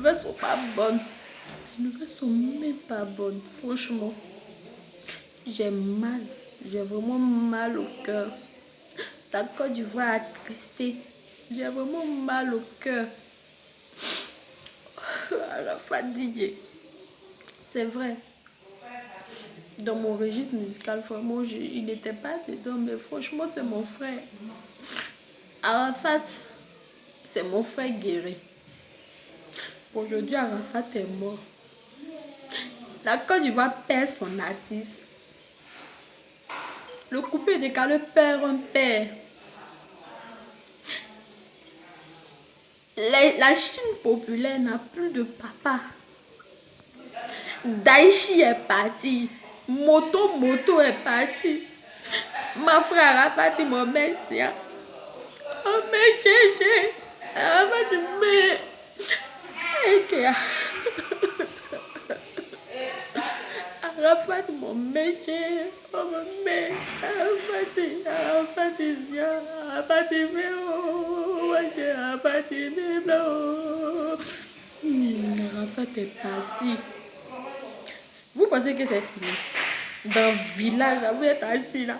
nouvelles sont pas bonnes. Les nouvelles sont même pas bonnes. Franchement, j'ai mal. J'ai vraiment mal au cœur. La Côte d'Ivoire a attristé. J'ai vraiment mal au cœur. Arafat DJ. C'est vrai. Dans mon registre musical, vraiment, il n'était pas dedans. Mais franchement, c'est mon frère. Arafat, c'est mon frère guéri. Aujourd'hui, Arafat est mort. La Côte d'Ivoire perd son artiste. Le coupé décalé perd un père. La Chine populaire n'a plus de papa. Daichi est parti. Moto est parti. Ma frère Arafat, mon mec, oh, mais Tchétché. Arafat, mais. Arafat, mon métier, oh mon mec, Arafat, est parti. Vous pensez que c'est fini? Dans le village, là, vous êtes assis là.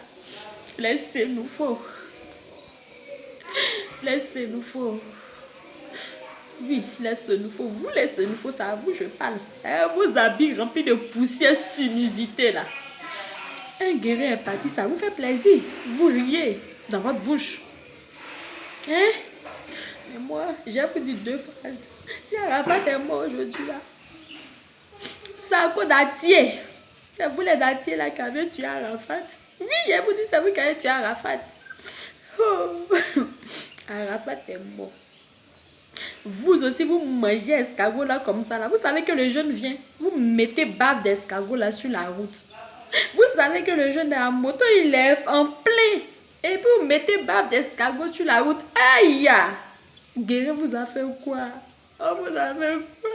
Laissez-nous faux. Laissez-nous faux. Oui, laissez-nous faux. Vous laissez-nous faux, ça à vous, je parle. Vos habits remplis de poussière sinusité là. Un guerrier est parti, ça vous fait plaisir. Vous riez dans votre bouche. Hein? Mais moi, j'ai vous dit 2 phrases. Si Arafat est mort aujourd'hui là, c'est à cause d'Atier. C'est vous les Atiers là qui avez tué Arafat. Oui, j'ai vous dit c'est vous qui avez tué Arafat. Oh. Arafat est mort. Vous aussi, vous mangez escargot là comme ça là. Vous savez que le jeune vient. Vous mettez bave d'escargot là sur la route. Vous savez que le jeune de la moto, il est en plein. Et puis vous mettez bave d'escargot sur la route. Aïe! Guérin vous a fait quoi? Oh, vous avez quoi?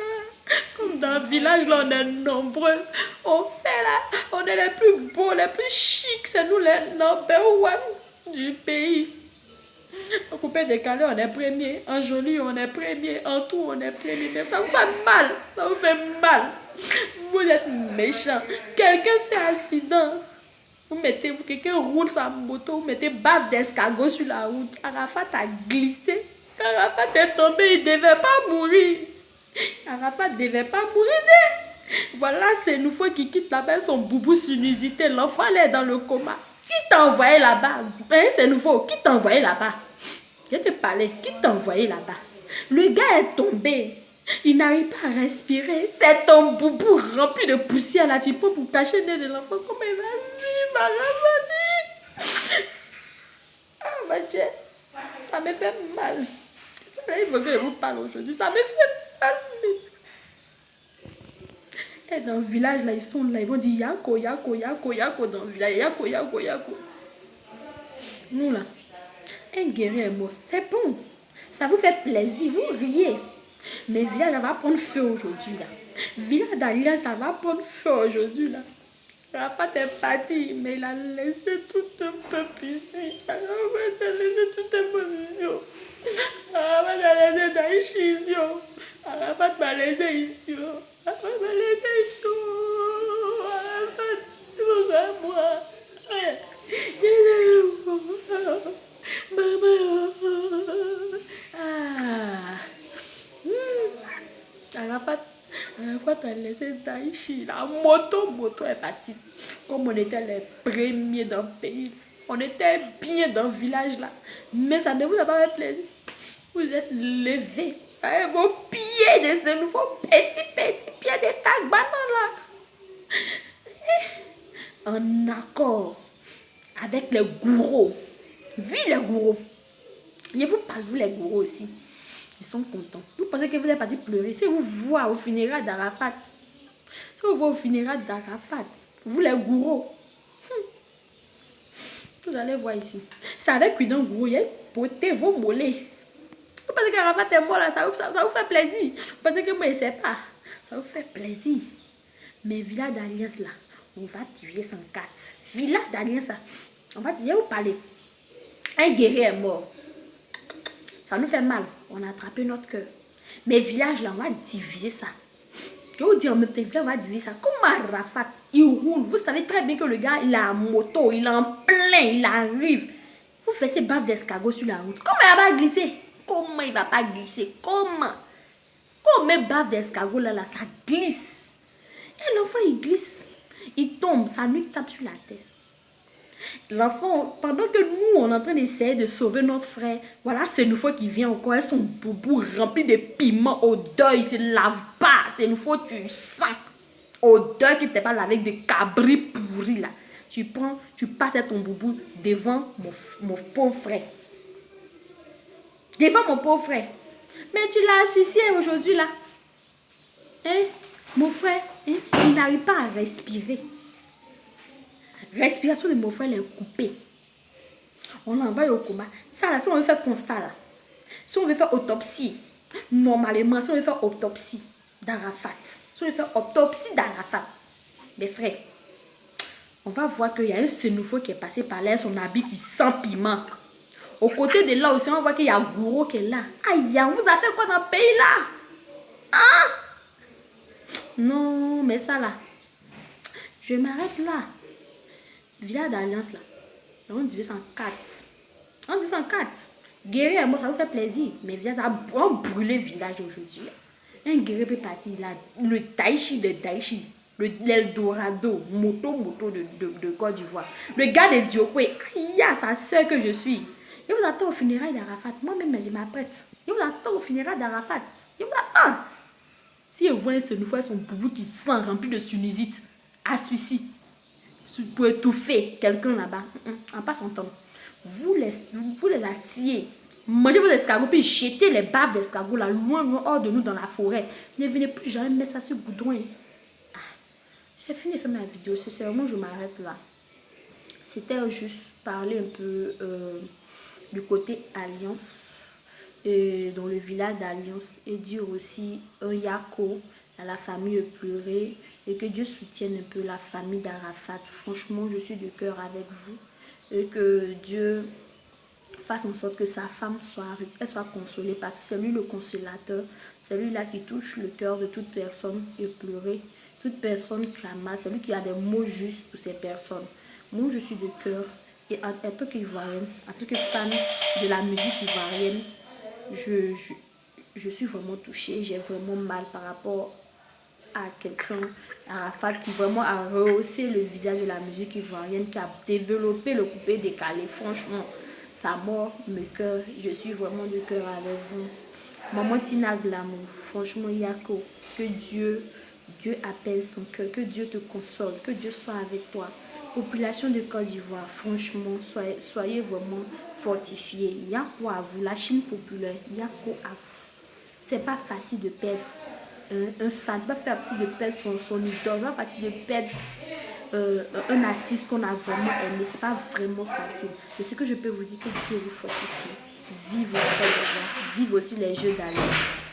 Comme dans le village là, on est nombreux. On fait là, on est les plus beaux, les plus chics. C'est nous les number one du pays. Au coupé décalé, on est premier. En joli, on est premier. En tout, on est premier. Mais ça vous fait mal. Ça vous fait mal. Vous êtes méchant. Quelqu'un fait accident. Quelqu'un roule sa moto. Vous mettez bave d'escargot sur la route. Arafat a glissé. Arafat est tombé. Il ne devait pas mourir. Arafat ne devait pas mourir. Voilà, c'est une fois qu'il quitte là-bas son boubou sinusité. L'enfant est dans le coma. Qui t'a envoyé là-bas? Hein, c'est nouveau. Qui t'a envoyé là-bas? Je te parlais. Qui t'a envoyé là-bas? Le gars est tombé. Il n'arrive pas à respirer. C'est ton boubou rempli de poussière là. Tu peux pour cacher le nez de l'enfant. Comment il va vivre? Ah, ma Dieu. Ça me fait mal. Ça, là, il faut que je vous parle aujourd'hui. Ça me fait mal. Et dans le village, là, ils sont là, ils vont dire Yako, Yako, Yako, Yako dans le village. Yako, Yako, Yako. Nous, là, un guerrier est mort. C'est bon. Ça vous fait plaisir, vous riez. Mais le village, ça va prendre feu aujourd'hui, là. Village d'Alliance, ça va prendre feu aujourd'hui, là. Arafat est parti, mais il a laissé tout un peuple ici. Arafat a laissé toute une position. Arafat a laissé Daichi ici. Arafat m'a laissé ici. Arafat m'a laissé ici. Arafat, tout à moi. Maman. Arafat a laissé Daichi. La moto est partie. Comme on était les premiers dans le pays. On était bien dans le village là. Mais ça ne vous a pas fait plaisir. Vous êtes levés. Avec vos pieds de ce nouveau petits pieds de tagbanan là. En accord avec les gourous. Oui, les gourous. Je vous parle, vous les gourous aussi. Ils sont contents. Vous pensez que vous êtes parti pleurer. Si vous voyez au funérailles d'Arafat, vous les gourous, vous allez voir ici. C'est avec une gourou, il y a porté vos mollets. Vous pensez qu'Arafat est mort là, ça vous fait plaisir. Vous pensez que moi je ne sais pas. Ça vous fait plaisir. Mais Villa d'Alliance là, on va tuer 104. Villa d'Alliance là, on va tuer, vous parler. Un guerrier est mort. Ça nous fait mal. On a attrapé notre cœur. Mais village là, on va diviser ça. Je vais vous dire en même temps, on va diviser ça. Comme Arafat, il roule. Vous savez très bien que le gars, il a une moto, il est en plein, il arrive. Vous faites ces baffes d'escargot sur la route. Comment il va pas glisser? Comment il va pas glisser? Comment? Quand on met bave d'escargot là, ça glisse. Et l'enfant, il glisse. Il tombe, sa nuque tape sur la tête. L'enfant, pendant que nous, on est en train d'essayer de sauver notre frère, voilà, c'est une fois qu'il vient encore, son boubou rempli de piments, odeur, il se lave pas. C'est une fois que tu sens odeur qui t'est pas lavé avec des cabris pourris là. Tu prends, tu passes ton boubou devant mon pauvre frère. Devant mon pauvre frère. Mais tu l'as associé aujourd'hui là. Hein? Mon frère, hein? Il n'arrive pas à respirer. Respiration de mon frère est coupée. On l'envoie au coma. Ça là, si on veut faire constat là, si on veut faire autopsie, normalement, si on veut faire autopsie d'Arafat, si on veut faire autopsie d'Arafat, mes frères, on va voir qu'il y a un sénoufo qui est passé par là, son habit qui sent piment. Au côté de là aussi, on voit qu'il y a Gouro qui est là. Aïe, on vous a fait quoi dans le pays là? Hein? Non, mais ça là, je m'arrête là. Village d'Alliance là, on divise en 4. On divise en 4. Guerrier, moi ça vous fait plaisir. Mais village a brûlé le village aujourd'hui. Un guerrier peut partir là, le Daichi de Daichi. L'Eldorado, moto de Côte d'Ivoire. Le gars de Diokwe, il y a sa soeur que je suis. Il vous attend au funérailles d'Arafat. Moi-même, je m'apprête. Il vous attend au funérailles d'Arafat. Il vous attend. Si vous voyez ce nouveau son boubou qui sent rempli de sinusite, à suicide, pour étouffer quelqu'un là-bas, en pas son temps. Vous les attirez. Mangez vos escargots, puis jetez les baves d'escargots là, loin, hors de nous dans la forêt. Ne venez plus jamais mettre ça sur le goudron. J'ai fini de faire ma vidéo, sincèrement je m'arrête là. C'était juste parler un peu du côté Alliance, dans le village d'Alliance, et dire aussi un yako à la famille pleurée, et que Dieu soutienne un peu la famille d'Arafat. Franchement, je suis de cœur avec vous, et que Dieu fasse en sorte que sa femme soit consolée, parce que c'est lui le consolateur, c'est lui là qui touche le cœur de toute personne éplorée. Toute personne clamante, c'est lui qui a des mots justes pour ces personnes. Moi, je suis de cœur. Et en tant qu'Ivoirienne, en tant que fan de la musique ivoirienne, je suis vraiment touchée. J'ai vraiment mal par rapport à quelqu'un, Arafat, qui vraiment a rehaussé le visage de la musique ivoirienne, qui a développé le coupé décalé. Franchement, sa mort me cœur. Je suis vraiment de cœur avec vous. Maman Tina Glamour, franchement, Yako, que Dieu apaise ton cœur, que Dieu te console, que Dieu soit avec toi. Population de Côte d'Ivoire, franchement, soyez vraiment fortifiés. Yako à vous, la Chine populaire, Yako à vous. C'est pas facile de perdre un fan, c'est pas facile de perdre son idole, c'est pas facile de perdre un artiste qu'on a vraiment aimé, c'est pas vraiment facile. Mais ce que je peux vous dire, que Dieu vous fortifie. Vive la Côte d'Ivoire, vive aussi les Jeux d'Alliance.